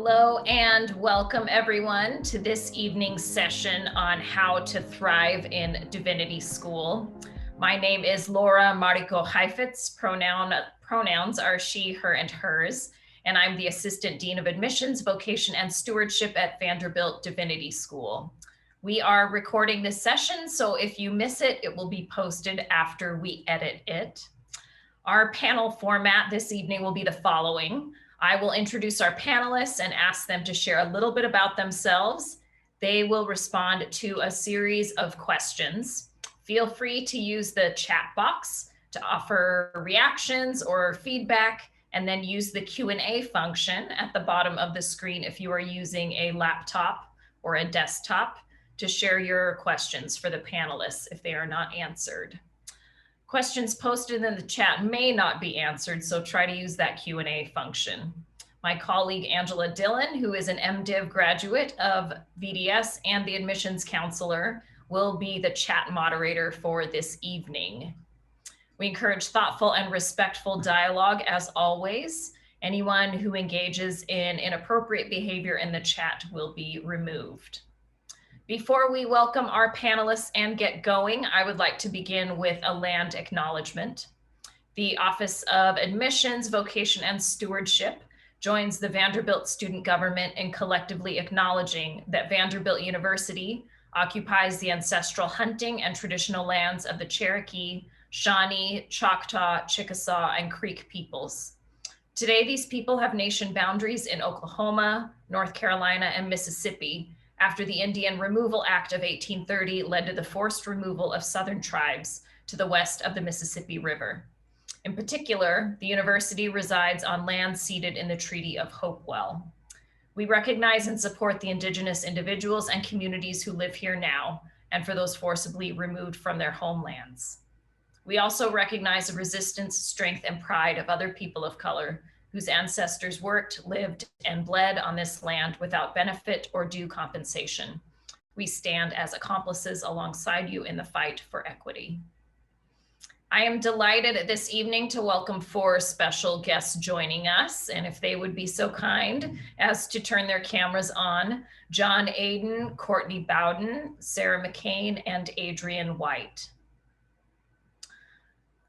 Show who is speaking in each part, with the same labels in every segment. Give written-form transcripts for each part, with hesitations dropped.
Speaker 1: Hello and welcome everyone to this evening's session on how to thrive in Divinity School. My name is Laura Mariko Heifetz. Pronouns are she, her, and hers, and I'm the Assistant Dean of Admissions, Vocation, and Stewardship at Vanderbilt Divinity School. We are recording this session, so if you miss it, it will be posted after we edit it. Our panel format this evening will be the following. I will introduce our panelists and ask them to share a little bit about themselves. They will respond to a series of questions. Feel free to use the chat box to offer reactions or feedback, and then use the Q&A function at the bottom of the screen if you are using a laptop or a desktop to share your questions for the panelists if they are not answered. Questions posted in the chat may not be answered, so try to use that Q&A function. My colleague Angela Dillon, who is an MDiv graduate of VDS and the admissions counselor, will be the chat moderator for this evening. We encourage thoughtful and respectful dialogue as always. Anyone who engages in inappropriate behavior in the chat will be removed. Before we welcome our panelists and get going, I would like to begin with a land acknowledgement. The Office of Admissions, Vocation, and Stewardship joins the Vanderbilt student government in collectively acknowledging that Vanderbilt University occupies the ancestral hunting and traditional lands of the Cherokee, Shawnee, Choctaw, Chickasaw, and Creek peoples. Today, these people have nation boundaries in Oklahoma, North Carolina, and Mississippi, after the Indian Removal Act of 1830 led to the forced removal of Southern tribes to the west of the Mississippi River. In particular, the university resides on land ceded in the Treaty of Hopewell. We recognize and support the Indigenous individuals and communities who live here now, and for those forcibly removed from their homelands. We also recognize the resistance, strength, and pride of other people of color whose ancestors worked, lived, and bled on this land without benefit or due compensation. We stand as accomplices alongside you in the fight for equity. I am delighted this evening to welcome 4 special guests joining us, and if they would be so kind as to turn their cameras on: John Aden, Courtney Bowden, Sarah McCain, and Adrian White.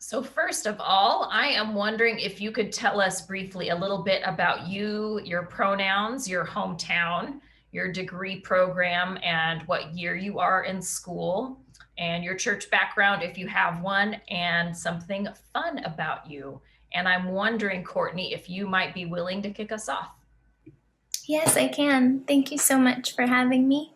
Speaker 1: So first of all, I am wondering if you could tell us briefly a little bit about you, your pronouns, your hometown, your degree program, and what year you are in school, and your church background if you have one, and something fun about you. And I'm wondering, Courtney, if you might be willing to kick us off.
Speaker 2: Yes, I can. Thank you so much for having me.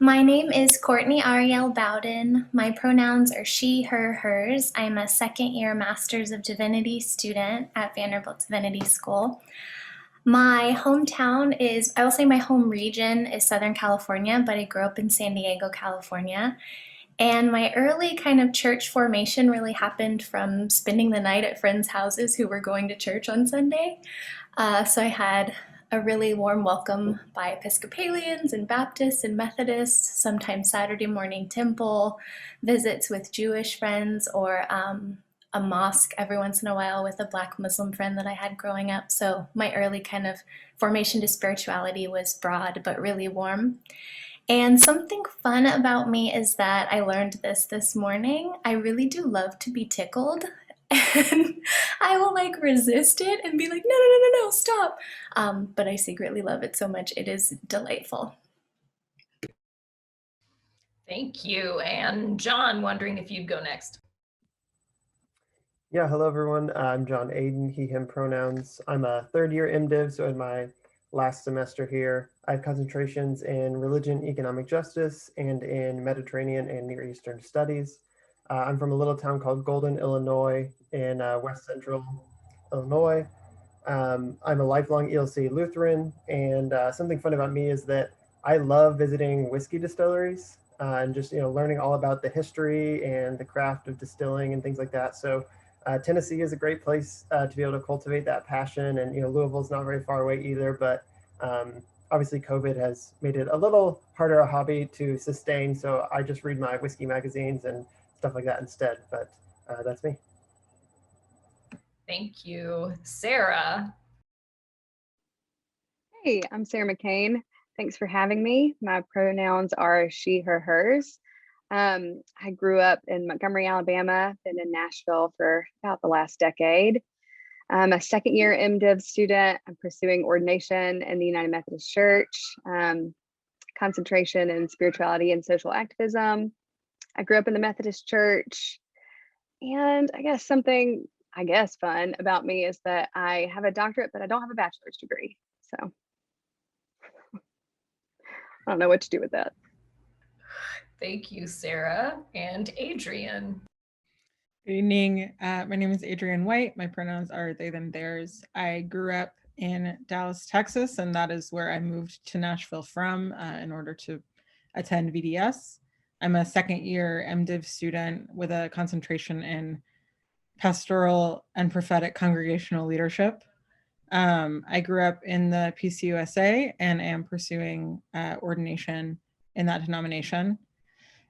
Speaker 2: My name is Courtney Ariel Bowden. My pronouns are she, her, hers. I'm a second-year Master's of Divinity student at Vanderbilt Divinity School. My hometown is, I will say my home region is Southern California, but I grew up in San Diego, California. And my early kind of church formation really happened from spending the night at friends' houses who were going to church on Sunday. So I had a really warm welcome by Episcopalians and Baptists and Methodists, sometimes Saturday morning temple visits with Jewish friends, or a mosque every once in a while with a Black Muslim friend that I had growing up. So my early kind of formation to spirituality was broad but really warm. And something fun about me is that I learned this morning. I really do love to be tickled. And I will like resist it and be like, no, stop. But I secretly love it so much. It is delightful.
Speaker 1: Thank you. And John, wondering if you'd go next.
Speaker 3: Yeah, hello everyone. I'm John Aden, he, him pronouns. I'm a third-year MDiv, so in my last semester here. I have concentrations in religion, economic justice, and in Mediterranean and Near Eastern studies. I'm from a little town called Golden, Illinois, in West Central Illinois. I'm a lifelong ELC Lutheran, and something fun about me is that I love visiting whiskey distilleries and just learning all about the history and the craft of distilling and things like that. So Tennessee is a great place to be able to cultivate that passion, and Louisville's not very far away either. But obviously, COVID has made it a little harder a hobby to sustain. So I just read my whiskey magazines and stuff like that instead. But that's me.
Speaker 1: Thank you. Sarah.
Speaker 4: Hey, I'm Sarah McCain. Thanks for having me. My pronouns are she, her, hers. I grew up in Montgomery, Alabama, been in Nashville for about the last decade. I'm a second year MDiv student. I'm pursuing ordination in the United Methodist Church, concentration in spirituality and social activism. I grew up in the Methodist Church. And I guess something, fun about me is that I have a doctorate, but I don't have a bachelor's degree. So I don't know what to do with that.
Speaker 1: Thank you, Sarah. And Adrian.
Speaker 5: Good evening. My name is Adrienne White. My pronouns are they, them, theirs. I grew up in Dallas, Texas, and that is where I moved to Nashville from in order to attend VDS. I'm a second year MDiv student with a concentration in pastoral and prophetic congregational leadership. I grew up in the PCUSA and am pursuing ordination in that denomination.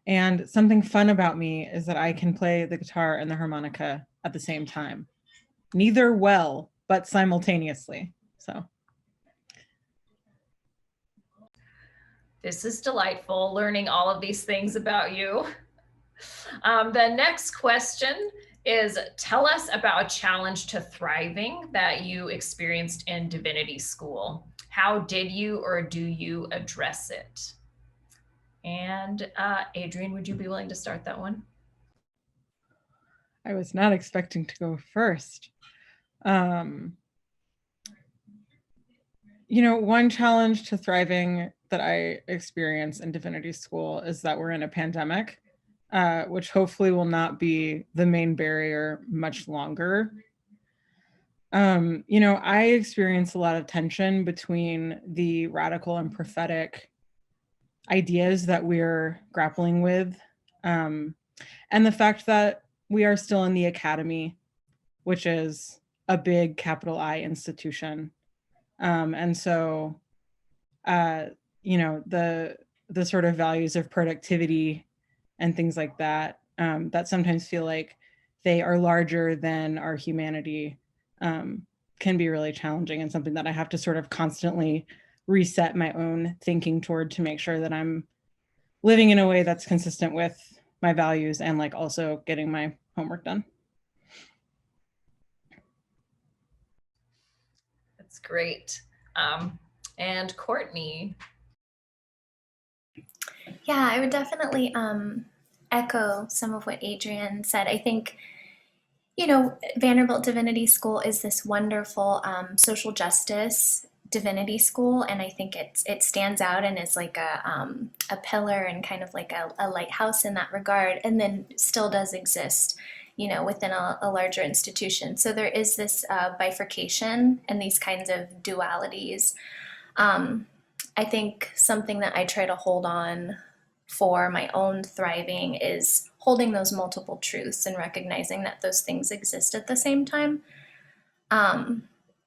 Speaker 5: And something fun about me is that I can play the guitar and the harmonica at the same time. Neither well, but simultaneously. So
Speaker 1: This is delightful, learning all of these things about you. The next question is, tell us about a challenge to thriving that you experienced in Divinity School. How did you or do you address it? And Adrian, would you be willing to start that one?
Speaker 5: I was not expecting to go first. One challenge to thriving that I experience in Divinity School is that we're in a pandemic, which hopefully will not be the main barrier much longer. I experience a lot of tension between the radical and prophetic ideas that we're grappling with, and the fact that we are still in the academy, which is a big capital I institution. And so, the sort of values of productivity and things like that, that sometimes feel like they are larger than our humanity, can be really challenging, and something that I have to sort of constantly reset my own thinking toward to make sure that I'm living in a way that's consistent with my values and like also getting my homework done.
Speaker 1: That's great. And Courtney.
Speaker 2: Yeah, I would definitely echo some of what Adrian said. I think, Vanderbilt Divinity School is this wonderful social justice divinity school, and I think it stands out and is like a pillar and kind of like a lighthouse in that regard, and then still does exist, within a larger institution. So there is this bifurcation and these kinds of dualities. I think something that I try to hold on for my own thriving is holding those multiple truths and recognizing that those things exist at the same time.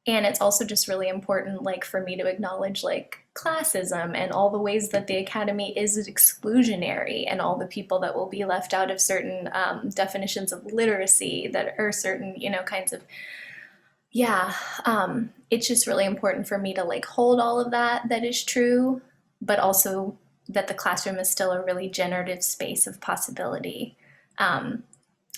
Speaker 2: And it's also just really important, like, for me to acknowledge like classism and all the ways that the academy is exclusionary, and all the people that will be left out of certain definitions of literacy that are certain, kinds of, it's just really important for me to like hold all of that is true, but also that the classroom is still a really generative space of possibility.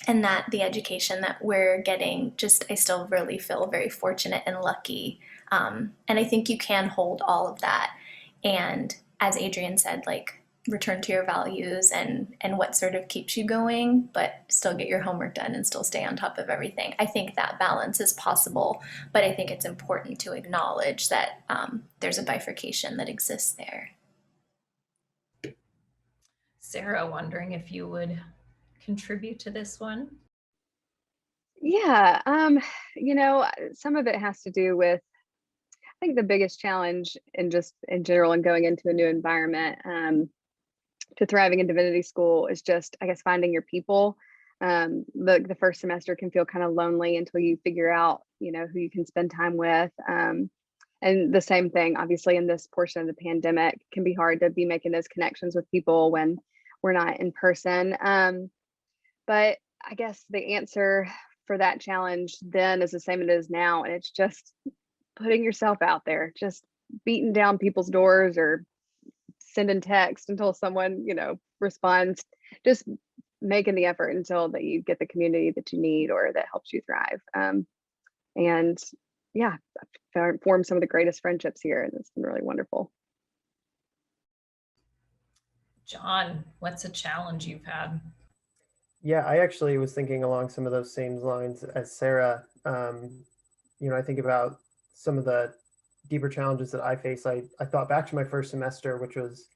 Speaker 2: And that the education that we're getting, I still really feel very fortunate and lucky. And I think you can hold all of that. And as Adrian said, like, return to your values and what sort of keeps you going, but still get your homework done and still stay on top of everything. I think that balance is possible, but I think it's important to acknowledge that there's a bifurcation that exists there.
Speaker 1: Sarah, wondering if you would contribute to this one.
Speaker 4: Yeah, some of it has to do with, I think the biggest challenge in general and going into a new environment, to thriving in Divinity School is just, I guess, finding your people. The first semester can feel kind of lonely until you figure out, who you can spend time with. And the same thing, obviously, in this portion of the pandemic, it can be hard to be making those connections with people when we're not in person. But I guess the answer for that challenge then is the same it is now. And it's just putting yourself out there, just beating down people's doors or sending text until someone, responds. Just making the effort until that you get the community that you need or that helps you thrive. And yeah, I've formed some of the greatest friendships here, and it's been really wonderful.
Speaker 1: John, what's a challenge you've had?
Speaker 3: Yeah, I actually was thinking along some of those same lines as Sarah. I think about some of the deeper challenges that I face. I thought back to my first semester, which was,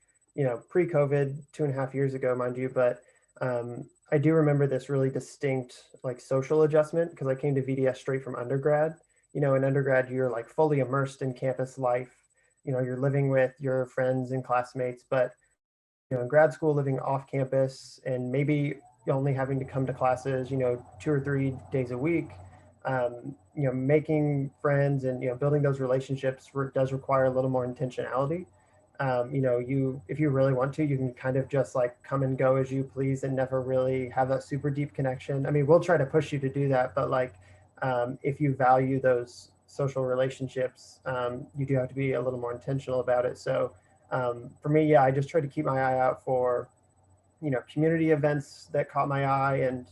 Speaker 3: pre-COVID, 2.5 years ago, mind you, but I do remember this really distinct like social adjustment because I came to VDS straight from undergrad. In undergrad, you're like fully immersed in campus life. You're living with your friends and classmates, but in grad school, living off campus and maybe only having to come to classes, 2 or 3 days a week, making friends and, building those relationships does require a little more intentionality. If you really want to, you can kind of just like come and go as you please and never really have that super deep connection. I mean, we'll try to push you to do that, but like, if you value those social relationships, you do have to be a little more intentional about it. So for me, yeah, I just try to keep my eye out for, community events that caught my eye. And,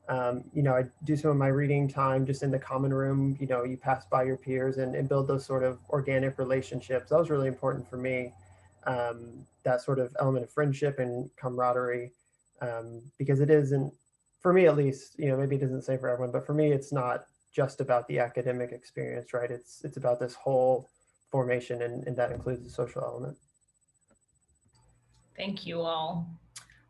Speaker 3: I do some of my reading time just in the common room. You pass by your peers and build those sort of organic relationships. That was really important for me. That sort of element of friendship and camaraderie, because it isn't, for me at least, maybe it doesn't say for everyone, but for me, it's not just about the academic experience, right? It's about this whole formation, and that includes the social element.
Speaker 1: Thank you all.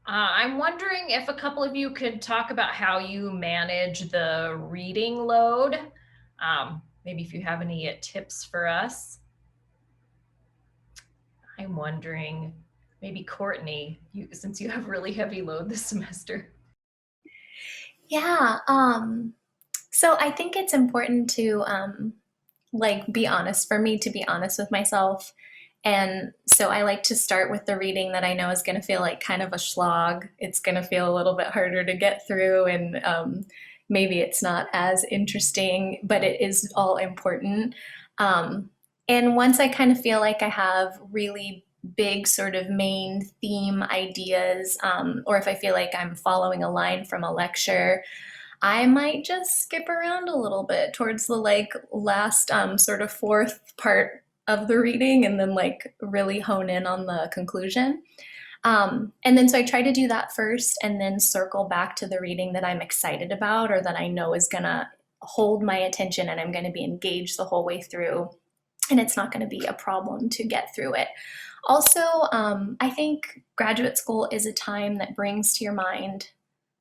Speaker 1: I'm wondering if a couple of you could talk about how you manage the reading load. Maybe if you have any tips for us. I'm wondering, maybe Courtney, since you have really heavy load this semester.
Speaker 2: Yeah. So I think it's important to be honest, for me to be honest with myself. And so I like to start with the reading that I know is going to feel like kind of a slog. It's going to feel a little bit harder to get through, and maybe it's not as interesting, but it is all important. And once I kind of feel like I have really big sort of main theme ideas, or if I feel like I'm following a line from a lecture, I might just skip around a little bit towards the last sort of fourth part of the reading and then really hone in on the conclusion. And then so I try to do that first and then circle back to the reading that I'm excited about or that I know is gonna hold my attention and I'm gonna be engaged the whole way through. And it's not gonna be a problem to get through it. Also, I think graduate school is a time that brings to your mind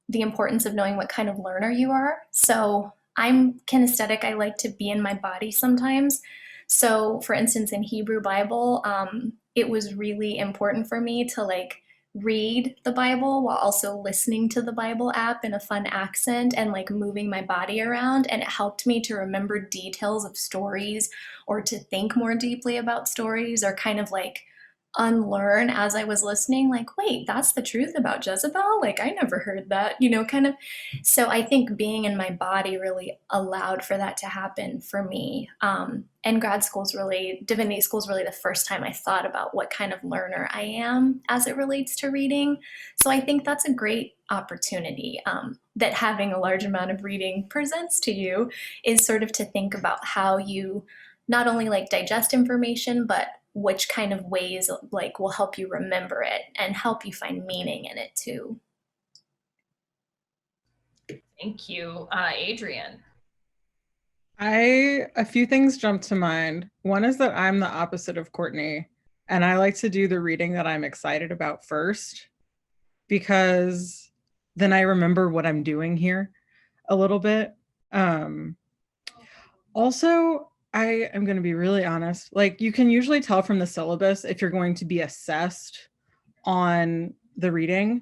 Speaker 2: the importance of knowing what kind of learner you are. So I'm kinesthetic. I like to be in my body sometimes. So for instance, in Hebrew Bible, it was really important for me to read the Bible while also listening to the Bible app in a fun accent and moving my body around. And it helped me to remember details of stories or to think more deeply about stories or kind of unlearn as I was listening, wait, that's the truth about Jezebel? I never heard that, kind of. So I think being in my body really allowed for that to happen for me. And Divinity school is really the first time I thought about what kind of learner I am as it relates to reading. So I think that's a great opportunity that having a large amount of reading presents to you, is sort of to think about how you not only digest information, but which kind of ways will help you remember it and help you find meaning in it too.
Speaker 1: Thank you. Adrian.
Speaker 5: A few things jump to mind. One is that I'm the opposite of Courtney, and I like to do the reading that I'm excited about first, because then I remember what I'm doing here a little bit. Also, I am going to be really honest. You can usually tell from the syllabus if you're going to be assessed on the reading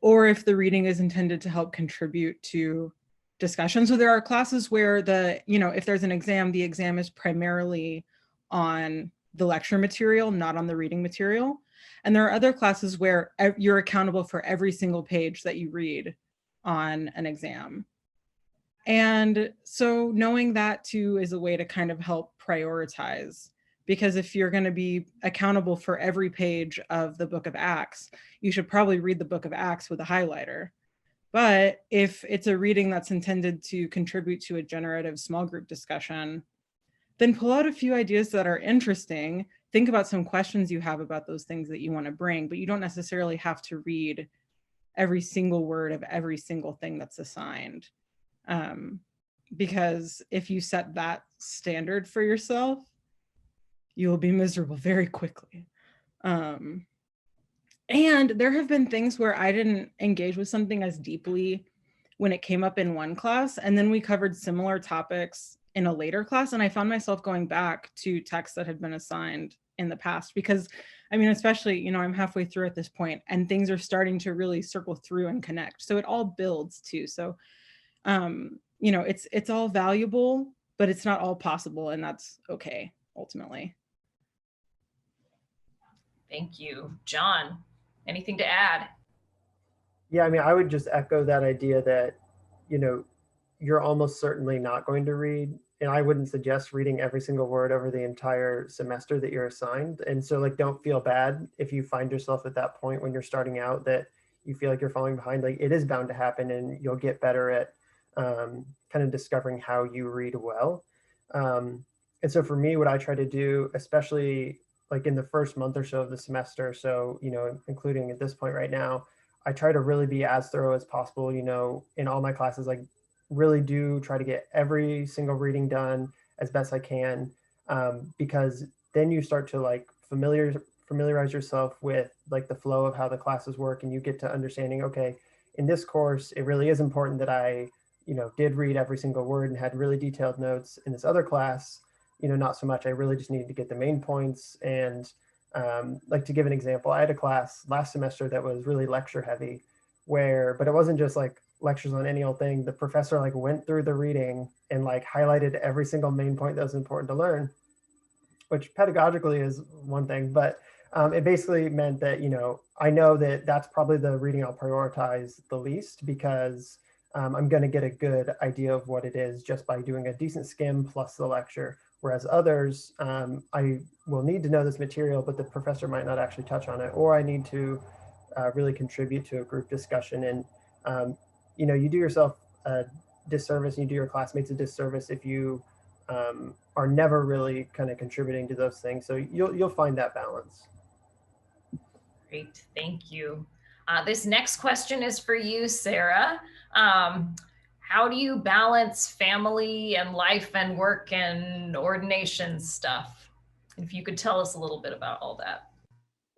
Speaker 5: or if the reading is intended to help contribute to discussion. So there are classes where if there's an exam, the exam is primarily on the lecture material, not on the reading material. And there are other classes where you're accountable for every single page that you read on an exam. And so knowing that too is a way to kind of help prioritize because if you're going to be accountable for every page of the book of Acts, you should probably read the book of Acts with a highlighter. But if it's a reading that's intended to contribute to a generative small group discussion, then pull out a few ideas that are interesting. Think about some questions you have about those things that you want to bring, but you don't necessarily have to read every single word of every single thing that's assigned. Because if you set that standard for yourself, you will be miserable very quickly. And there have been things where I didn't engage with something as deeply when it came up in one class, and then we covered similar topics in a later class, and I found myself going back to texts that had been assigned in the past, because I mean, especially, you know, I'm halfway through at this point and things are starting to really circle through and connect. So it all builds too. So, you know, it's all valuable, but it's not all possible, and that's okay, ultimately.
Speaker 1: Thank you. John, anything to add?
Speaker 3: Yeah, I mean, I would just echo that idea that, you know, you're almost certainly not going to read, and I wouldn't suggest reading every single word over the entire semester that you're assigned. And so, like, don't feel bad if you find yourself at that point when you're starting out that you feel like you're falling behind. Like, it is bound to happen, and you'll get better at kind of discovering how you read well. And so for me, what I try to do, especially like in the first month or so of the semester, so, you know, including at this point right now, I try to really be as thorough as possible, you know, in all my classes. Like, really do try to get every single reading done as best I can, because then you start to like familiarize yourself with like the flow of how the classes work, and you get to understanding, okay, in this course, it really is important that I, you know, did read every single word and had really detailed notes. In this other class, you know, not so much. I really just needed to get the main points. And like, to give an example, I had a class last semester that was really lecture heavy, but it wasn't just like lectures on any old thing. The professor like went through the reading and like highlighted every single main point that was important to learn, which pedagogically is one thing, but it basically meant that, you know, I know that that's probably the reading I'll prioritize the least, because I'm going to get a good idea of what it is just by doing a decent skim plus the lecture. Whereas others, I will need to know this material, but the professor might not actually touch on it, or I need to really contribute to a group discussion. And, you know, you do yourself a disservice, and you do your classmates a disservice if you are never really kind of contributing to those things. So you'll find that balance.
Speaker 1: Great, thank you. This next question is for you, Sarah. How do you balance family and life and work and ordination stuff? If you could tell us a little bit about all that.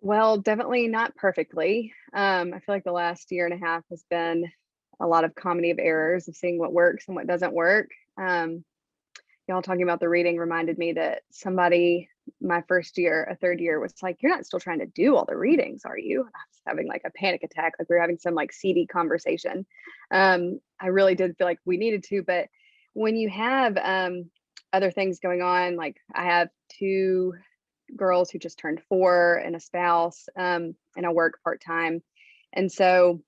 Speaker 4: Well, definitely not perfectly. I feel like the last year and a half has been a lot of comedy of errors of seeing what works and what doesn't work. Y'all talking about the reading reminded me that somebody my first year, a third year, was like, "You're not still trying to do all the readings, are you?" And I was having like a panic attack, like we were having some like seedy conversation. I really did feel like we needed to, but when you have other things going on, like I have two girls who just turned 4 and a spouse, and I work part-time. And so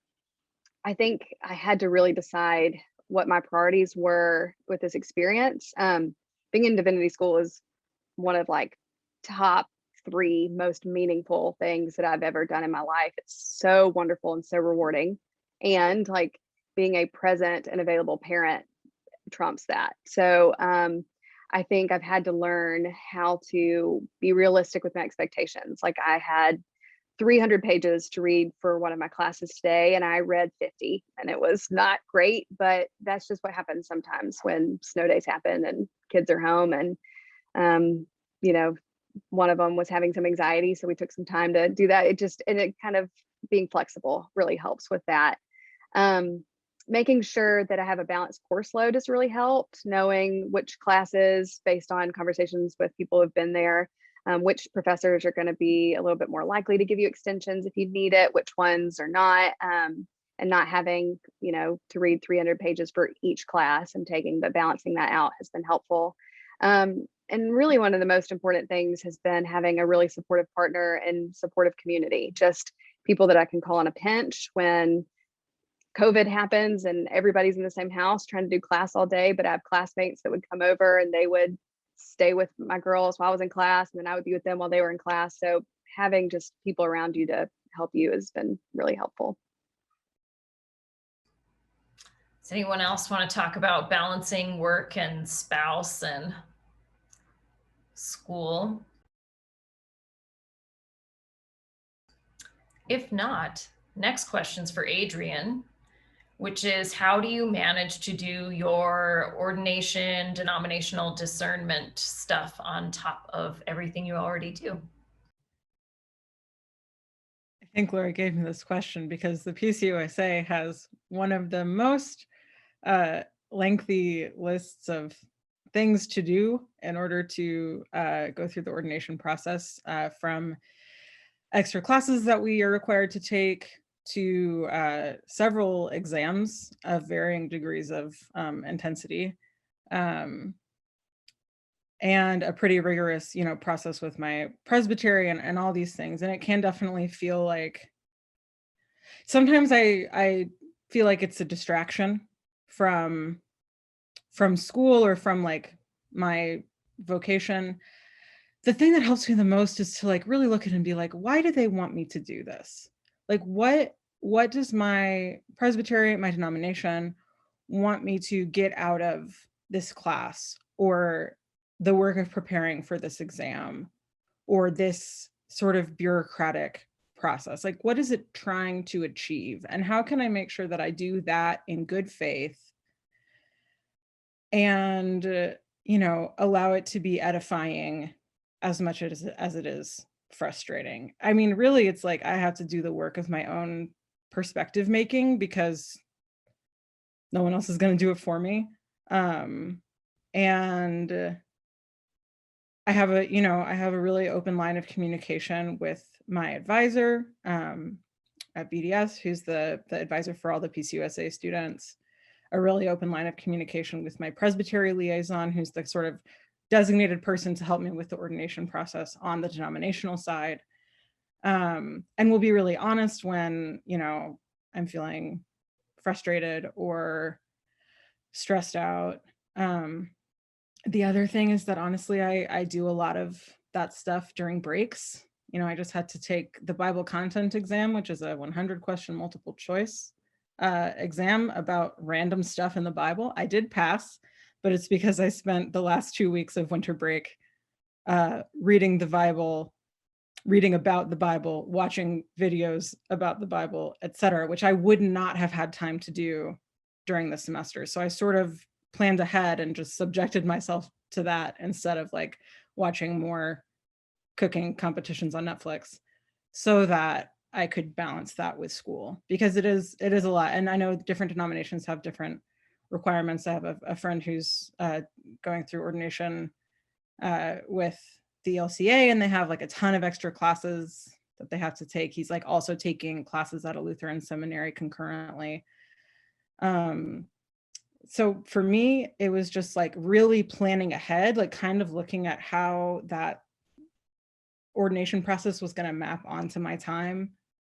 Speaker 4: I think I had to really decide what my priorities were with this experience. Being in divinity school is one of like top 3 most meaningful things that I've ever done in my life. It's so wonderful and so rewarding. And like being a present and available parent trumps that. So I think I've had to learn how to be realistic with my expectations. Like I had 300 pages to read for one of my classes today, and I read 50, and it was not great, but that's just what happens sometimes when snow days happen and kids are home. And you know, one of them was having some anxiety, so we took some time to do that. It kind of being flexible really helps with that. Making sure that I have a balanced course load has really helped, knowing which classes, based on conversations with people who have been there, which professors are going to be a little bit more likely to give you extensions if you need it, which ones are not, and not having, you know, to read 300 pages for each class, and balancing that out has been helpful. And really one of the most important things has been having a really supportive partner and supportive community, just people that I can call on a pinch when COVID happens and everybody's in the same house trying to do class all day, but I have classmates that would come over and they would stay with my girls while I was in class, and then I would be with them while they were in class. So having just people around you to help you has been really helpful.
Speaker 1: Does anyone else want to talk about balancing work and spouse and school? If not, next question's for Adrian, which is how do you manage to do your ordination, denominational discernment stuff on top of everything you already do?
Speaker 5: I think Laura gave me this question because the PCUSA has one of the most lengthy lists of things to do in order to go through the ordination process, from extra classes that we are required to take to several exams of varying degrees of intensity, and a pretty rigorous, process with my presbytery and all these things. And it can definitely feel like sometimes I feel like it's a distraction from school or from like my vocation. The thing that helps me the most is to like really look at it and be like, why do they want me to do this? Like what does my presbytery, my denomination, want me to get out of this class, or the work of preparing for this exam, or this sort of bureaucratic process? Like, what is it trying to achieve? And how can I make sure that I do that in good faith and, allow it to be edifying as much as it is frustrating? I mean, really, it's like I have to do the work of my own perspective making because no one else is going to do it for me. And I have a really open line of communication with my advisor at BDS, who's the advisor for all the PCUSA students, a really open line of communication with my presbytery liaison, who's the sort of designated person to help me with the ordination process on the denominational side. And we'll be really honest when, I'm feeling frustrated or stressed out. The other thing is that honestly, I do a lot of that stuff during breaks. I just had to take the Bible content exam, which is a 100 question multiple choice exam about random stuff in the Bible. I did pass, but it's because I spent the last 2 weeks of winter break reading the Bible, reading about the Bible, watching videos about the Bible, etc., which I would not have had time to do during the semester. So I sort of planned ahead and just subjected myself to that instead of like watching more cooking competitions on Netflix, so that I could balance that with school, because it is a lot. And I know different denominations have different requirements. I have a friend who's going through ordination with the LCA, and they have like a ton of extra classes that they have to take. He's like also taking classes at a Lutheran seminary concurrently. So for me, it was just like really planning ahead, like kind of looking at how that ordination process was going to map onto my time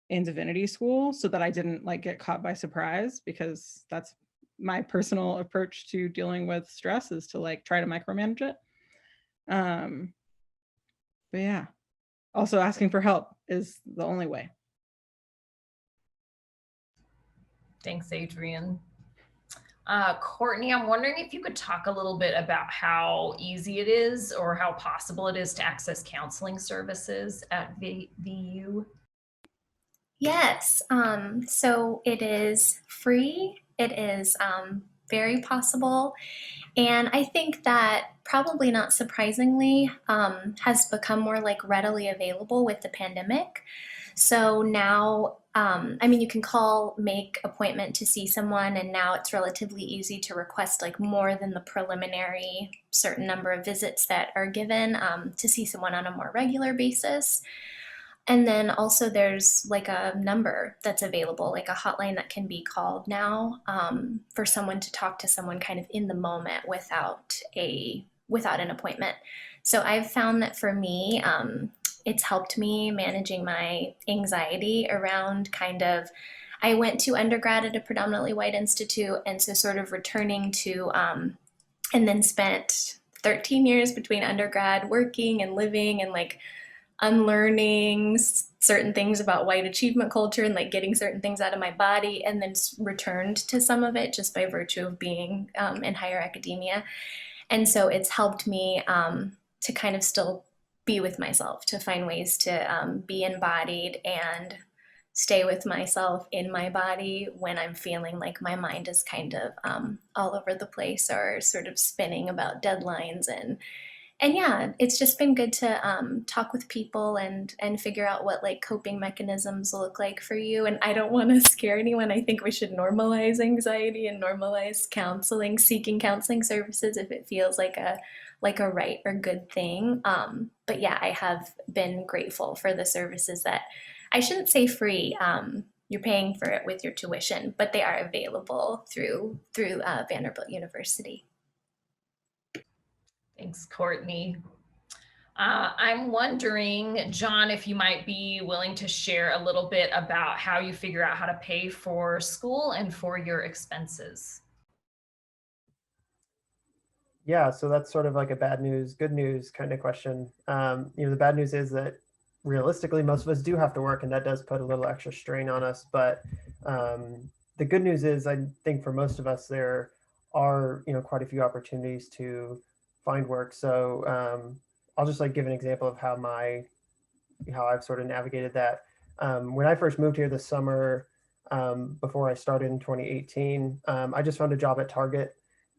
Speaker 5: in divinity school, so that I didn't like get caught by surprise, because that's my personal approach to dealing with stress, is to like try to micromanage it. But yeah, also asking for help is the only way.
Speaker 1: Thanks, Adrian. Courtney, I'm wondering if you could talk a little bit about how easy it is or how possible it is to access counseling services at VU.
Speaker 2: Yes, so it is free. It is very possible. And I think that, probably not surprisingly, has become more like readily available with the pandemic. So now, you can make appointment to see someone, and now it's relatively easy to request like more than the preliminary certain number of visits that are given to see someone on a more regular basis. And then also there's like a number that's available, like a hotline that can be called now, for someone to talk to someone kind of in the moment without an appointment. So I've found that for me, it's helped me managing my anxiety around I went to undergrad at a predominantly white institute, and so sort of returning to, and then spent 13 years between undergrad working and living and like unlearning certain things about white achievement culture and like getting certain things out of my body, and then returned to some of it just by virtue of being in higher academia. And so it's helped me to kind of still be with myself, to find ways to be embodied and stay with myself in my body when I'm feeling like my mind is kind of all over the place or sort of spinning about deadlines. And yeah, it's just been good to talk with people and figure out what like coping mechanisms look like for you. And I don't want to scare anyone. I think we should normalize anxiety and normalize counseling, seeking counseling services if it feels like a right or good thing. But yeah, I have been grateful for the services that I shouldn't say free. You're paying for it with your tuition, but they are available through Vanderbilt University.
Speaker 1: Thanks, Courtney. I'm wondering, John, if you might be willing to share a little bit about how you figure out how to pay for school and for your expenses.
Speaker 3: Yeah, so that's sort of like a bad news, good news kind of question. The bad news is that realistically, most of us do have to work, and that does put a little extra strain on us. But the good news is, I think for most of us, there are quite a few opportunities to find work. So I'll just like give an example of how I've sort of navigated that. When I first moved here this summer, before I started in 2018, I just found a job at Target.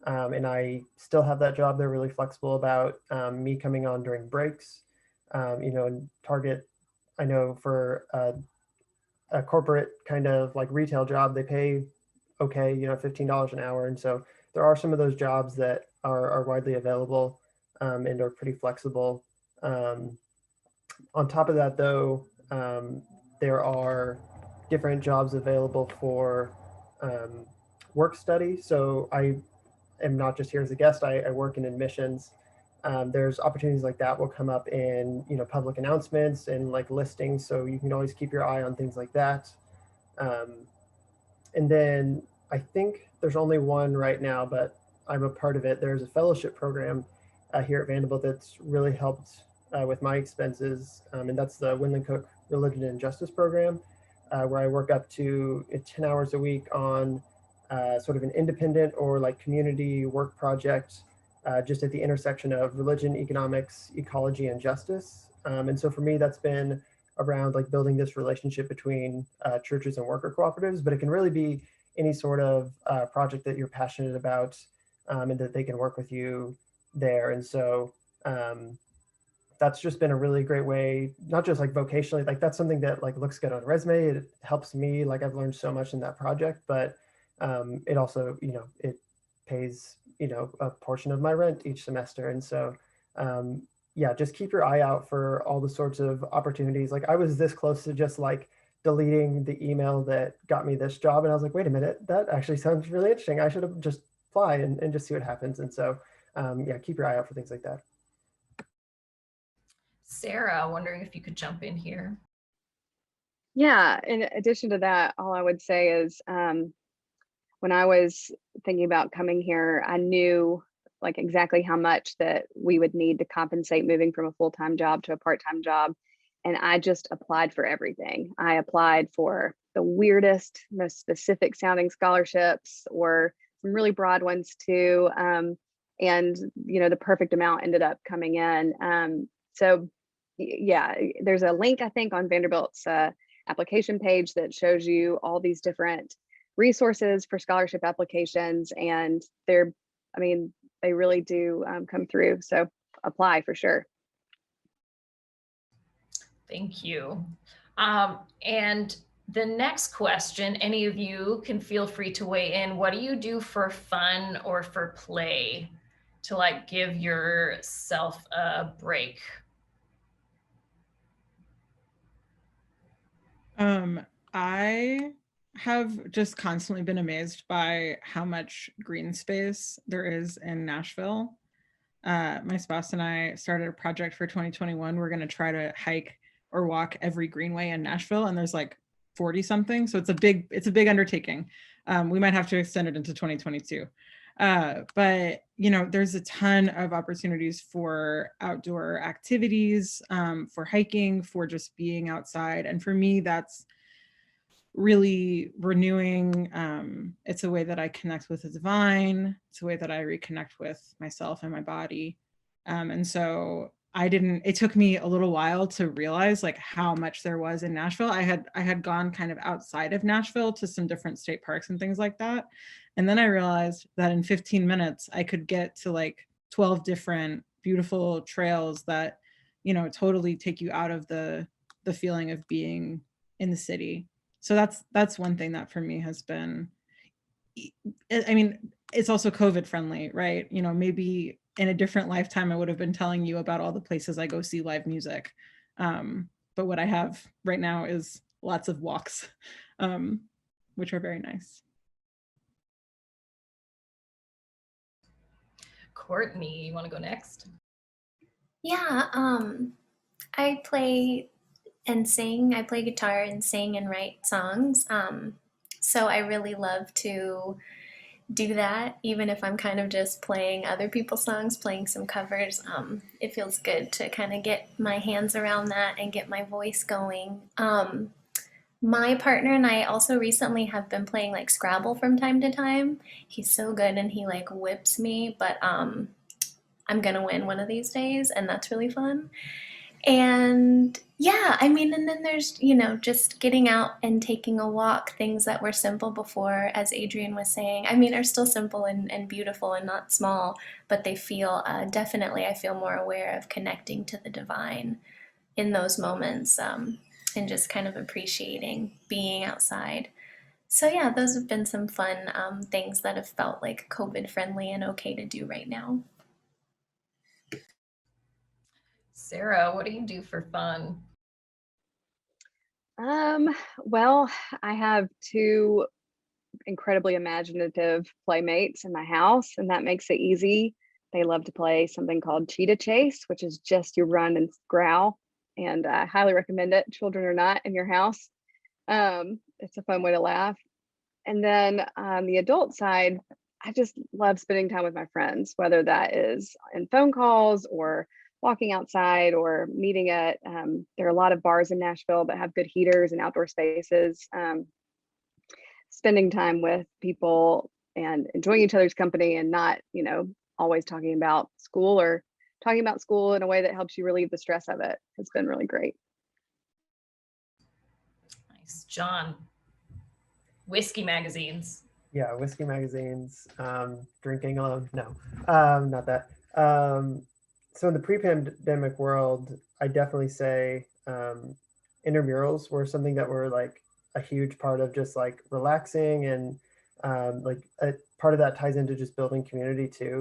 Speaker 3: And I still have that job. They're really flexible about me coming on during breaks. And Target, I know for a corporate kind of like retail job, they pay okay, $15 an hour. And so there are some of those jobs that are widely available and are pretty flexible. On top of that, though, there are different jobs available for work study. So I am not just here as a guest. I work in admissions. There's opportunities like that will come up in public announcements and like listings. So you can always keep your eye on things like that. And then I think there's only one right now, but I'm a part of it. There's a fellowship program here at Vanderbilt that's really helped with my expenses. And that's the Windland Cook Religion and Justice program, where I work up to 10 hours a week on sort of an independent or like community work project just at the intersection of religion, economics, ecology, and justice. And so for me, that's been around like building this relationship between churches and worker cooperatives, but it can really be any sort of project that you're passionate about and that they can work with you there. And so that's just been a really great way, not just like vocationally, like that's something that like looks good on a resume. It helps me, like I've learned so much in that project, but it also, it pays, a portion of my rent each semester. And so, yeah, just keep your eye out for all the sorts of opportunities. Like I was this close to just like deleting the email that got me this job. And I was like, wait a minute, that actually sounds really interesting. I should have just apply and just see what happens. And so, yeah, keep your eye out for things like that.
Speaker 1: Sarah, wondering if you could jump in here.
Speaker 4: Yeah, in addition to that, all I would say is when I was thinking about coming here, I knew like exactly how much that we would need to compensate moving from a full-time job to a part-time job. And I just applied for everything. I applied for the weirdest, most specific sounding scholarships or some really broad ones too. And the perfect amount ended up coming in. So yeah, there's a link, I think, on Vanderbilt's application page that shows you all these different resources for scholarship applications, and they really do come through. So apply for sure.
Speaker 1: Thank you. And the next question, any of you can feel free to weigh in. What do you do for fun or for play to like give yourself a break?
Speaker 5: I have just constantly been amazed by how much green space there is in Nashville. My spouse and I started a project for 2021. We're going to try to hike or walk every greenway in Nashville, and there's like 40 something. So it's a big undertaking. We might have to extend it into 2022. But there's a ton of opportunities for outdoor activities, for hiking, for just being outside. And for me, that's really renewing. It's a way that I connect with the divine. It's a way that I reconnect with myself and my body. And so it took me a little while to realize like how much there was in Nashville. I had gone kind of outside of Nashville to some different state parks and things like that. And then I realized that in 15 minutes, I could get to like 12 different beautiful trails that, totally take you out of the feeling of being in the city. So that's one thing that for me has been, I mean, it's also COVID friendly, right? Maybe in a different lifetime, I would have been telling you about all the places I go see live music. But what I have right now is lots of walks, which are very nice.
Speaker 1: Courtney, you want to go next?
Speaker 2: Yeah, I play and sing. I play guitar and sing and write songs. So I really love to do that, even if I'm kind of just playing other people's songs, playing some covers. It feels good to kind of get my hands around that and get my voice going. My partner and I also recently have been playing like Scrabble from time to time. He's so good and he like whips me, but I'm gonna win one of these days, and that's really fun. And yeah, I mean, and then there's, just getting out and taking a walk, things that were simple before, as Adrian was saying, I mean, are still simple and beautiful and not small, but they feel definitely, I feel more aware of connecting to the divine in those moments, and just kind of appreciating being outside. So yeah, those have been some fun things that have felt like COVID friendly and okay to do right now.
Speaker 1: Sarah, what do you do for fun?
Speaker 4: Well, I have two incredibly imaginative playmates in my house, and that makes it easy. They love to play something called Cheetah Chase, which is just you run and growl, and I highly recommend it, children or not, in your house. It's a fun way to laugh. And then on the adult side, I just love spending time with my friends, whether that is in phone calls or walking outside or meeting at, there are a lot of bars in Nashville that have good heaters and outdoor spaces. Spending time with people and enjoying each other's company and not, always talking about school or talking about school in a way that helps you relieve the stress of it has been really great.
Speaker 1: Nice. John, whiskey magazines.
Speaker 3: Yeah, whiskey magazines, drinking alone. No, not that. So in the pre-pandemic world, I definitely say intramurals were something that were like a huge part of just like relaxing and like a part of that ties into just building community too.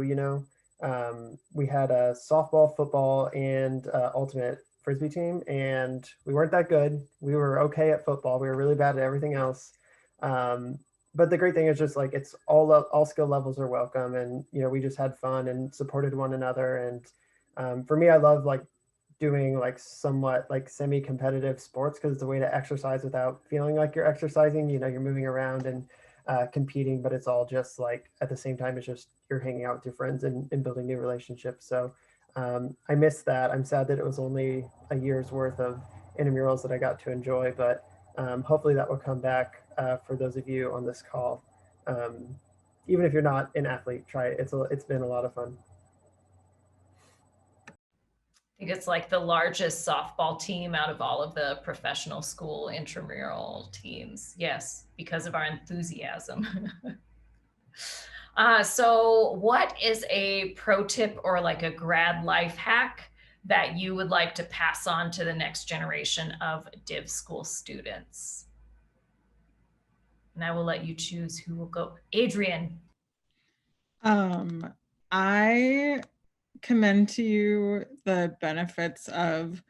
Speaker 3: We had a softball, football, and ultimate frisbee team, and we weren't that good. We were okay at football. We were really bad at everything else. But the great thing is just like it's all skill levels are welcome, and we just had fun and supported one another. And for me, I love like doing like somewhat like semi-competitive sports because it's a way to exercise without feeling like you're exercising. You're moving around and competing, but it's all just like at the same time it's just you're hanging out with your friends and building new relationships. So I miss that. I'm sad that it was only a year's worth of intramurals that I got to enjoy, but hopefully that will come back for those of you on this call. Even if you're not an athlete, try it. It's been a lot of fun.
Speaker 1: I think it's like the largest softball team out of all of the professional school intramural teams. Yes, because of our enthusiasm. So what is a pro tip or like a grad life hack that you would like to pass on to the next generation of Div school students? And I will let you choose who will go. Adrian.
Speaker 5: I commend to you the benefits of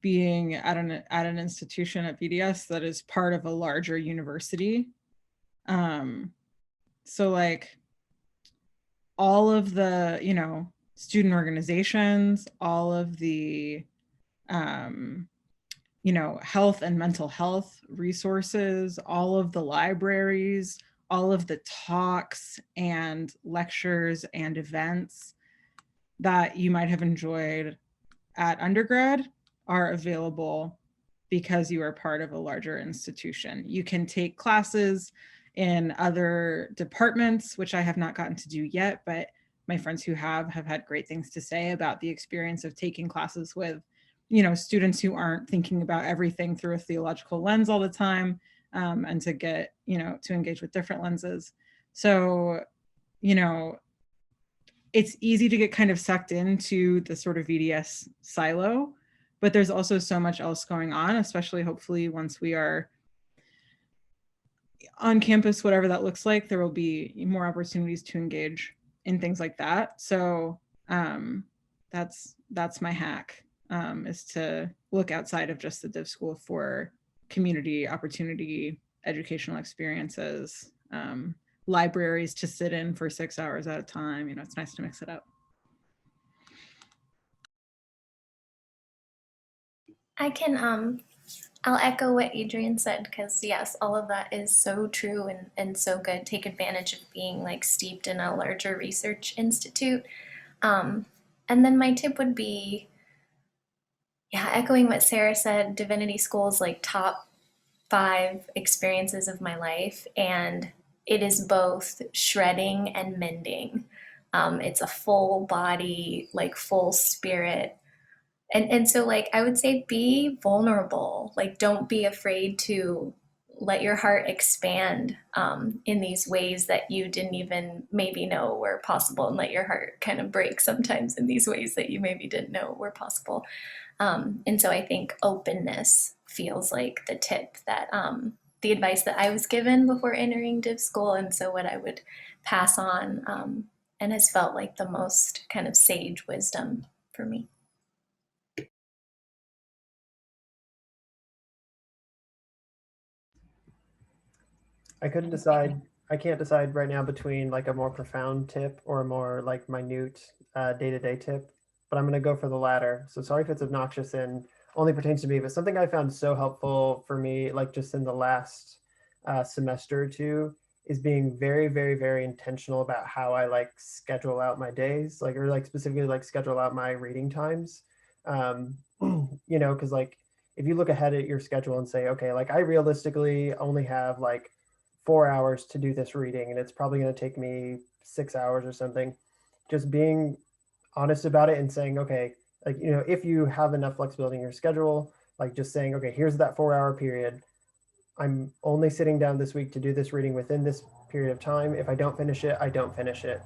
Speaker 5: being at an institution at BDS that is part of a larger university. So like all of the, student organizations, all of the health and mental health resources, all of the libraries, all of the talks and lectures and events that you might have enjoyed at undergrad are available because you are part of a larger institution. You can take classes in other departments, which I have not gotten to do yet, but my friends who have had great things to say about the experience of taking classes with, students who aren't thinking about everything through a theological lens all the time, and to get, to engage with different lenses. So, it's easy to get kind of sucked into the sort of VDS silo, but there's also so much else going on, especially hopefully once we are on campus, whatever that looks like, there will be more opportunities to engage in things like that. So that's my hack, is to look outside of just the Div School for community opportunity, educational experiences, libraries to sit in for 6 hours at a time. It's nice to mix it up.
Speaker 2: I'll echo what Adrian said, because yes, all of that is so true and so good. Take advantage of being like steeped in a larger research institute. And then my tip would be, echoing what Sarah said, Divinity School is like top 5 experiences of my life, and it is both shredding and mending. It's a full body, like full spirit. And so like I would say be vulnerable. Like don't be afraid to let your heart expand in these ways that you didn't even maybe know were possible, and let your heart kind of break sometimes in these ways that you maybe didn't know were possible. And so I think openness feels like the tip that the advice that I was given before entering Div School, and so what I would pass on, and has felt like the most kind of sage wisdom for me.
Speaker 3: I couldn't decide. I can't decide right now between like a more profound tip or a more like minute day-to-day tip, but I'm going to go for the latter. So sorry if it's obnoxious and only pertains to me, but something I found so helpful for me, like just in the last semester or two, is being very, very, very intentional about how I like schedule out my days, like, or like specifically like schedule out my reading times. Because like if you look ahead at your schedule and say, okay, like I realistically only have like 4 hours to do this reading and it's probably going to take me 6 hours or something, just being honest about it and saying, okay, like, if you have enough flexibility in your schedule, like just saying, okay, here's that 4 hour period. I'm only sitting down this week to do this reading within this period of time. If I don't finish it, I don't finish it.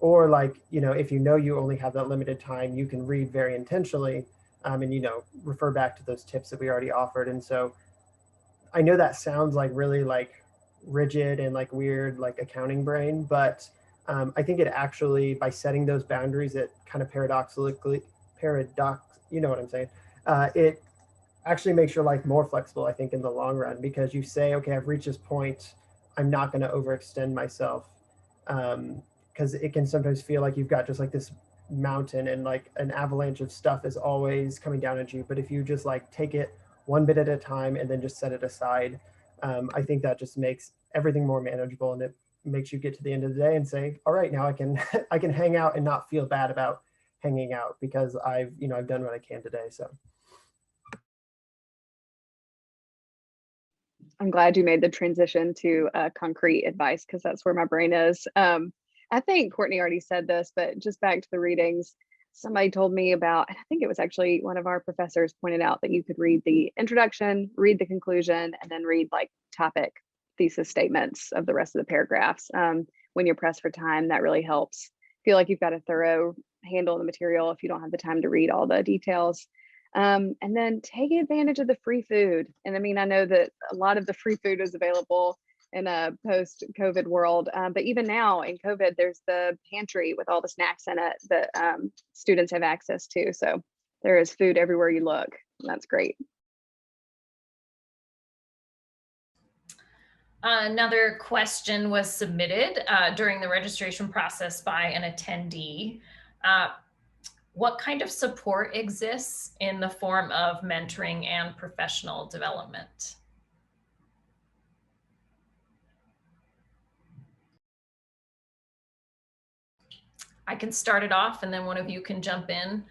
Speaker 3: Or like, if you only have that limited time, you can read very intentionally, and, refer back to those tips that we already offered. And so I know that sounds like really like rigid and like weird, like accounting brain, but I think it actually, by setting those boundaries, it kind of you know what I'm saying? It actually makes your life more flexible, I think, in the long run, because you say, okay, I've reached this point. I'm not going to overextend myself. Because it can sometimes feel like you've got just like this mountain and like an avalanche of stuff is always coming down at you. But if you just like take it one bit at a time and then just set it aside, I think that just makes everything more manageable, and it makes you get to the end of the day and say, all right, now I can I can hang out and not feel bad about hanging out because I've done what I can today. So
Speaker 4: I'm glad you made the transition to concrete advice, because that's where my brain is. I think Courtney already said this, but just back to the readings, somebody told me about, and I think it was actually one of our professors pointed out, that you could read the introduction, read the conclusion, and then read like topic thesis statements of the rest of the paragraphs. When you're pressed for time, that really helps feel like you've got a thorough handle on the material if you don't have the time to read all the details. And then take advantage of the free food. And I mean, I know that a lot of the free food is available in a post-COVID world, but even now in COVID, there's the pantry with all the snacks in it that students have access to. So there is food everywhere you look, and that's great.
Speaker 1: Another question was submitted during the registration process by an attendee. What kind of support exists in the form of mentoring and professional development? I can start it off and then one of you can jump in.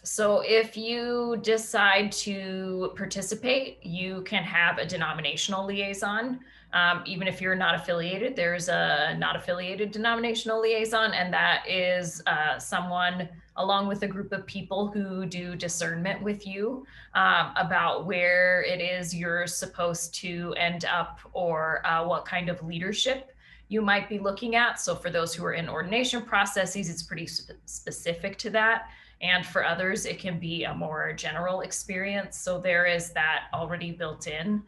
Speaker 1: So if you decide to participate, you can have a denominational liaison. Even if you're not affiliated, there's a not affiliated denominational liaison, and that is someone along with a group of people who do discernment with you about where it is you're supposed to end up, or what kind of leadership you might be looking at. So for those who are in ordination processes, it's pretty specific to that. And for others, it can be a more general experience. So there is that already built in.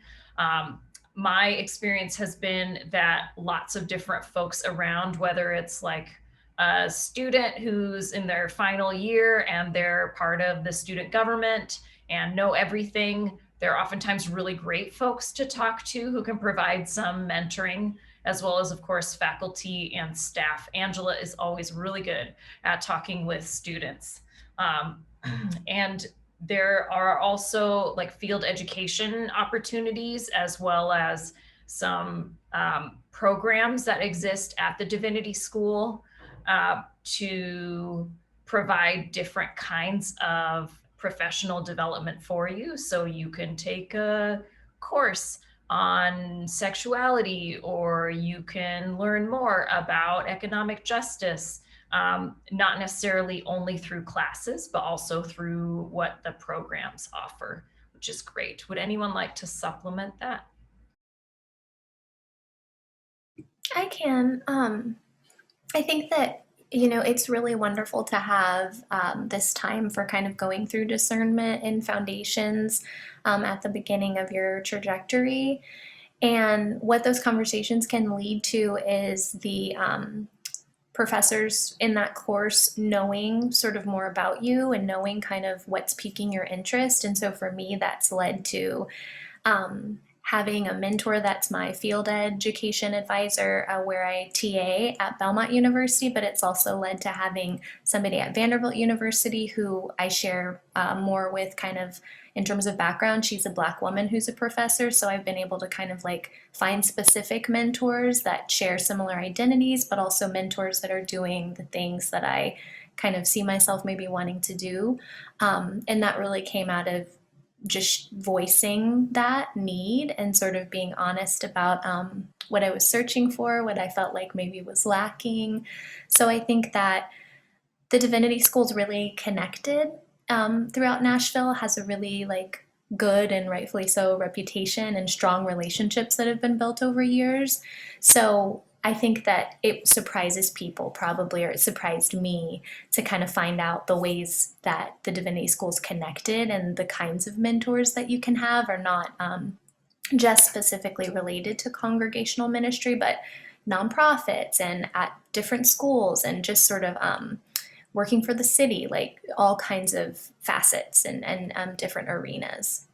Speaker 1: My experience has been that lots of different folks around, whether it's like a student who's in their final year and they're part of the student government and know everything, they're oftentimes really great folks to talk to who can provide some mentoring, as well as, of course, faculty and staff. Angela is always really good at talking with students. And there are also like field education opportunities, as well as some programs that exist at the Divinity School to provide different kinds of professional development for you. So you can take a course on sexuality, or you can learn more about economic justice, not necessarily only through classes, but also through what the programs offer, which is great. Would anyone like to supplement that?
Speaker 2: I can. I think that, it's really wonderful to have this time for kind of going through discernment and foundations at the beginning of your trajectory. And what those conversations can lead to is the professors in that course knowing sort of more about you and knowing kind of what's piquing your interest. And so for me, that's led to having a mentor that's my field education advisor, where I TA at Belmont University, but it's also led to having somebody at Vanderbilt University who I share more with, kind of in terms of background. She's a Black woman who's a professor, so I've been able to kind of like find specific mentors that share similar identities, but also mentors that are doing the things that I kind of see myself maybe wanting to do. And that really came out of just voicing that need and sort of being honest about what I was searching for, what I felt like maybe was lacking. So I think that the Divinity School's really connected throughout Nashville, has a really like good and rightfully so reputation and strong relationships that have been built over years. So I think that it surprises people probably, or it surprised me to kind of find out the ways that the Divinity School's connected, and the kinds of mentors that you can have are not just specifically related to congregational ministry, but nonprofits and at different schools, and just sort of working for the city, like all kinds of facets and different arenas.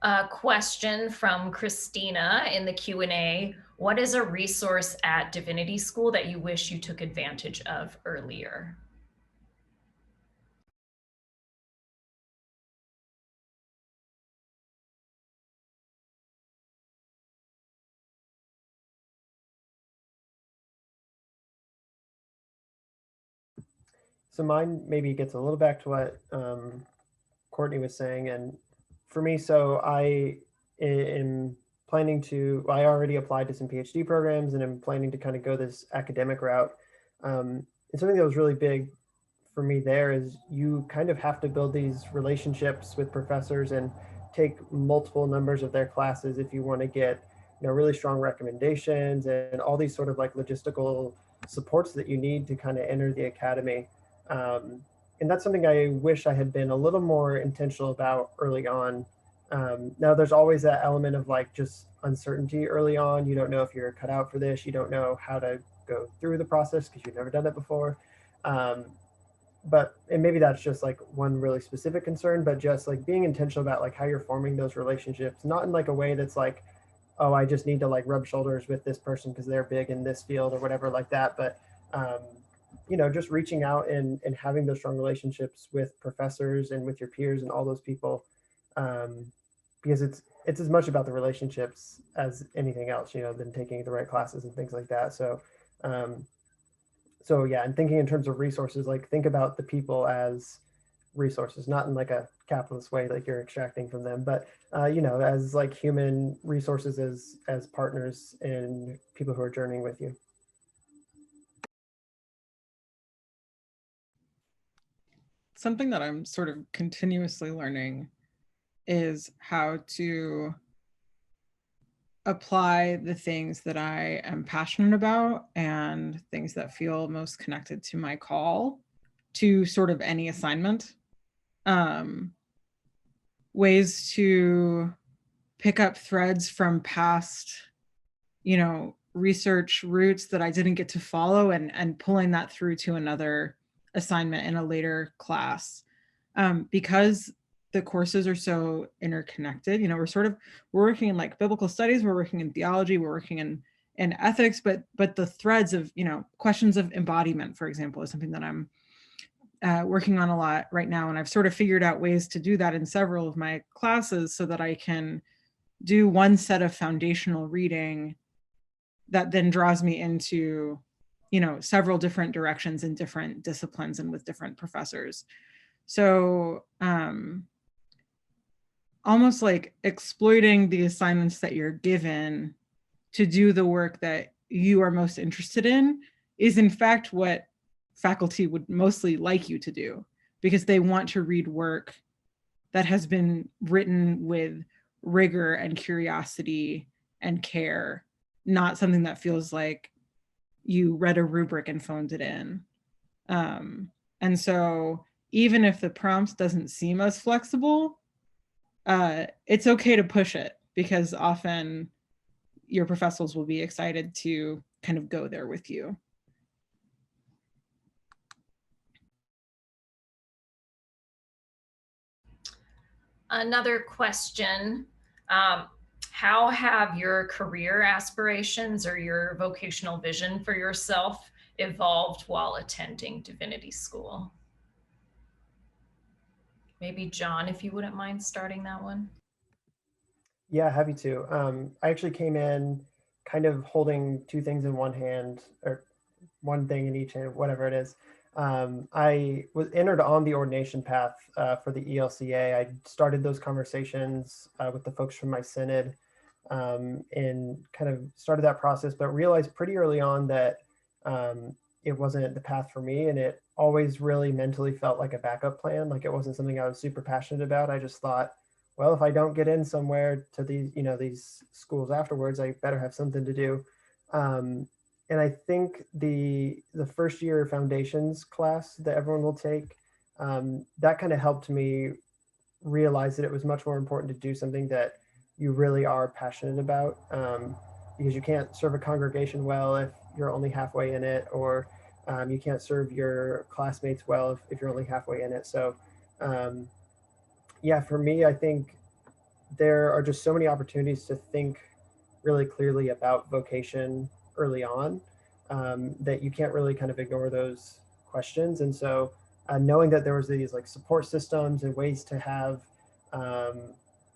Speaker 1: A question from Christina in the Q&A. What is a resource at Divinity School that you wish you took advantage of earlier?
Speaker 3: So mine maybe gets a little back to what Courtney was saying. And for me, so I am planning to, I already applied to some PhD programs and I'm planning to kind of go this academic route. And something that was really big for me there is you kind of have to build these relationships with professors and take multiple numbers of their classes if you want to get, really strong recommendations and all these sort of like logistical supports that you need to kind of enter the academy. And that's something I wish I had been a little more intentional about early on. Now there's always that element of like just uncertainty early on. You don't know if you're cut out for this. You don't know how to go through the process because you've never done it before. And maybe that's just like one really specific concern, but just like being intentional about like how you're forming those relationships, not in like a way that's like, oh, I just need to like rub shoulders with this person because they're big in this field or whatever like that. But just reaching out and having those strong relationships with professors and with your peers and all those people, because it's as much about the relationships as anything else, you know, than taking the right classes and things like that. So, so yeah, and thinking in terms of resources, like think about the people as resources, not in like a capitalist way, like you're extracting from them, but you know, as like human resources, as partners and people who are journeying with you.
Speaker 5: Something that I'm sort of continuously learning is how to apply the things that I am passionate about and things that feel most connected to my call to sort of any assignment. Ways to pick up threads from past, you know, research routes that I didn't get to follow and pulling that through to another assignment in a later class. Because the courses are so interconnected, you know, we're working in like biblical studies, we're working in theology, we're working in ethics, but the threads of, you know, questions of embodiment, for example, is something that I'm working on a lot right now. And I've sort of figured out ways to do that in several of my classes so that I can do one set of foundational reading that then draws me into, you know, several different directions in different disciplines and with different professors. So almost like exploiting the assignments that you're given to do the work that you are most interested in is in fact what faculty would mostly like you to do, because they want to read work that has been written with rigor and curiosity and care, not something that feels like you read a rubric and phoned it in. And so even if the prompt doesn't seem as flexible, it's okay to push it, because often your professors will be excited to kind of go there with you.
Speaker 1: Another question, how have your career aspirations or your vocational vision for yourself evolved while attending Divinity School? Maybe John, if you wouldn't mind starting that one.
Speaker 3: Yeah, happy to. I actually came in kind of holding two things in one hand, or one thing in each hand, whatever it is. I was entered on the ordination path for the ELCA. I started those conversations with the folks from my synod and kind of started that process, but realized pretty early on that it wasn't the path for me. And it always really mentally felt like a backup plan. Like it wasn't something I was super passionate about. I just thought, well, if I don't get in somewhere to these, you know, these schools afterwards, I better have something to do. And I think the first year foundations class that everyone will take, that kind of helped me realize that it was much more important to do something that you really are passionate about, because you can't serve a congregation well if you're only halfway in it, or you can't serve your classmates well if you're only halfway in it. So yeah, for me, I think there are just so many opportunities to think really clearly about vocation early on, that you can't really kind of ignore those questions. And so knowing that there was these like support systems and ways to have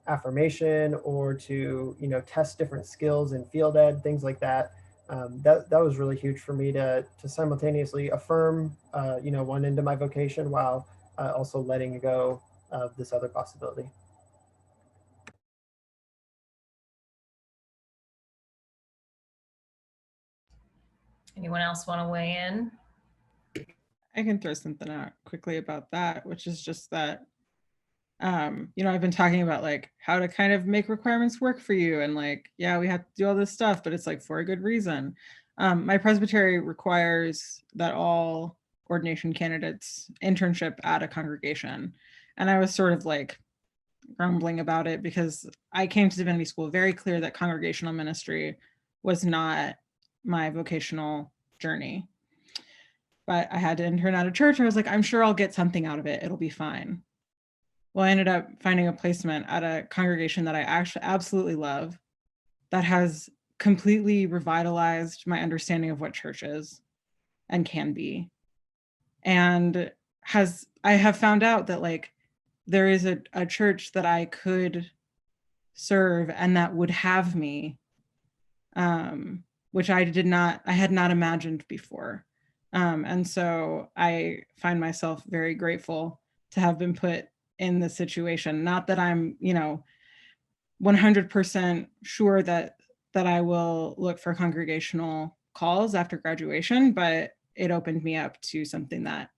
Speaker 3: affirmation, or to, you know, test different skills in field ed, things like that, that was really huge for me to simultaneously affirm, you know, one end of my vocation while also letting go of this other possibility.
Speaker 1: Anyone else want to weigh in?
Speaker 5: I can throw something out quickly about that, which is just that, you know, I've been talking about like how to kind of make requirements work for you. And like, yeah, we have to do all this stuff, but it's like for a good reason. My presbytery requires that all ordination candidates internship at a congregation. And I was sort of like grumbling about it because I came to Divinity School very clear that congregational ministry was not my vocational journey. But I had to intern at a church. I was like, I'm sure I'll get something out of it. It'll be fine. Well, I ended up finding a placement at a congregation that I actually absolutely love, that has completely revitalized my understanding of what church is and can be. And I have found out that like there is a church that I could serve and that would have me, which I had not imagined before. And so I find myself very grateful to have been put in this situation. Not that I'm, 100% sure that I will look for congregational calls after graduation, but it opened me up to something that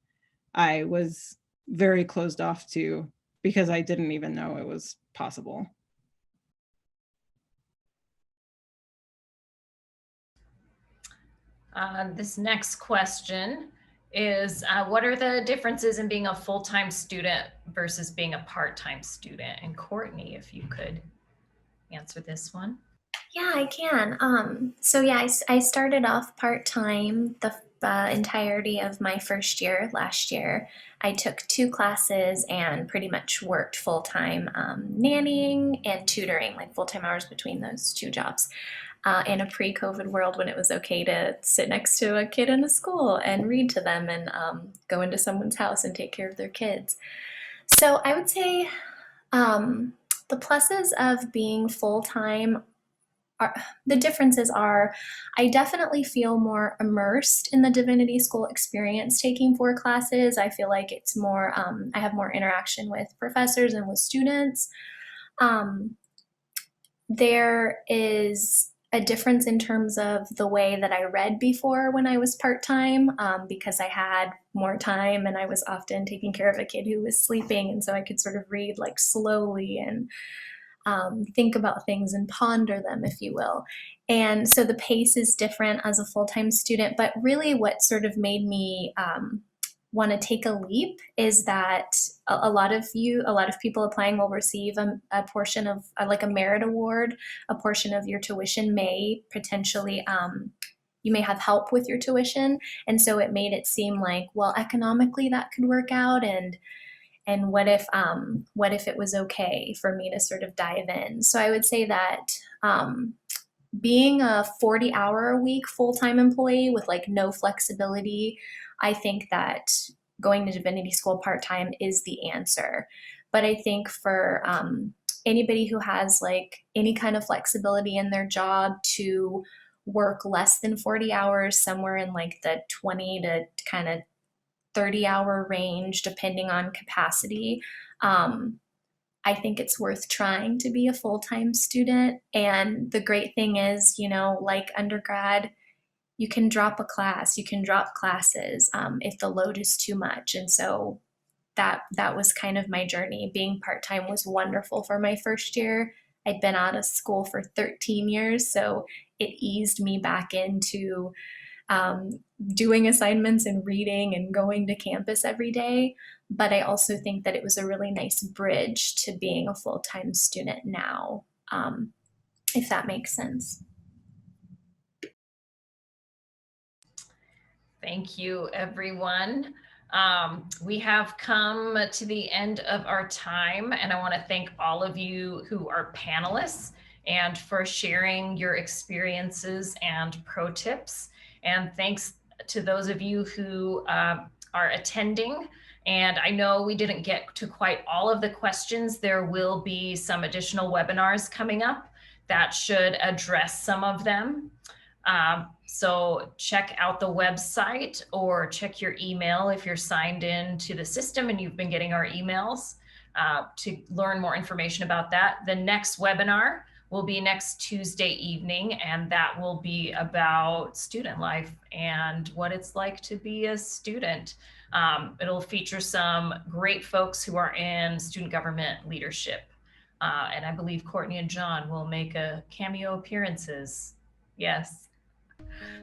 Speaker 5: I was very closed off to because I didn't even know it was possible.
Speaker 1: This next question is, what are the differences in being a full-time student versus being a part-time student? And Courtney, if you could answer this one.
Speaker 2: Yeah, I can. So yeah, I started off part-time the entirety of my first year last year. I took 2 classes and pretty much worked full-time nannying and tutoring, like full-time hours between those 2 jobs. In a pre-COVID world when it was okay to sit next to a kid in a school and read to them and go into someone's house and take care of their kids. So I would say the pluses of being full-time the differences are I definitely feel more immersed in the Divinity School experience taking 4 classes. I feel like it's more, I have more interaction with professors and with students. There is a difference in terms of the way that I read before when I was part-time, because I had more time and I was often taking care of a kid who was sleeping, and so I could sort of read like slowly and think about things and ponder them, if you will. And so the pace is different as a full-time student, but really what sort of made me want to take a leap is that a lot of people applying will receive a portion of like a merit award. A portion of your tuition may potentially you may have help with your tuition, and so it made it seem like, well, economically that could work out, and what if it was okay for me to sort of dive in. So I would say that being a 40-hour-a-week full-time employee with like no flexibility, I think that going to Divinity School part-time is the answer. But I think for anybody who has like any kind of flexibility in their job to work less than 40 hours, somewhere in like the 20 to kind of 30-hour range, depending on capacity, I think it's worth trying to be a full-time student. And the great thing is, like undergrad, you can drop a class, you can drop classes if the load is too much. And so that was kind of my journey. Being part-time was wonderful for my first year. I'd been out of school for 13 years, so it eased me back into doing assignments and reading and going to campus every day. But I also think that it was a really nice bridge to being a full-time student now, if that makes sense.
Speaker 1: Thank you, everyone. We have come to the end of our time, and I want to thank all of you who are panelists and for sharing your experiences and pro tips. And thanks to those of you who are attending. And I know we didn't get to quite all of the questions. There will be some additional webinars coming up that should address some of them. So check out the website or check your email if you're signed in to the system and you've been getting our emails to learn more information about that. The next webinar will be next Tuesday evening, and that will be about student life and what it's like to be a student. It'll feature some great folks who are in student government leadership. And I believe Courtney and John will make a cameo appearances. Yes.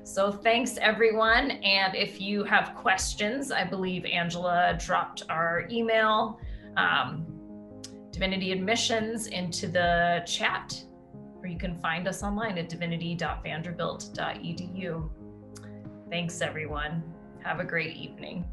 Speaker 1: So thanks everyone. And if you have questions, I believe Angela dropped our email, Divinity Admissions, into the chat, or you can find us online at divinity.vanderbilt.edu. Thanks everyone. Have a great evening.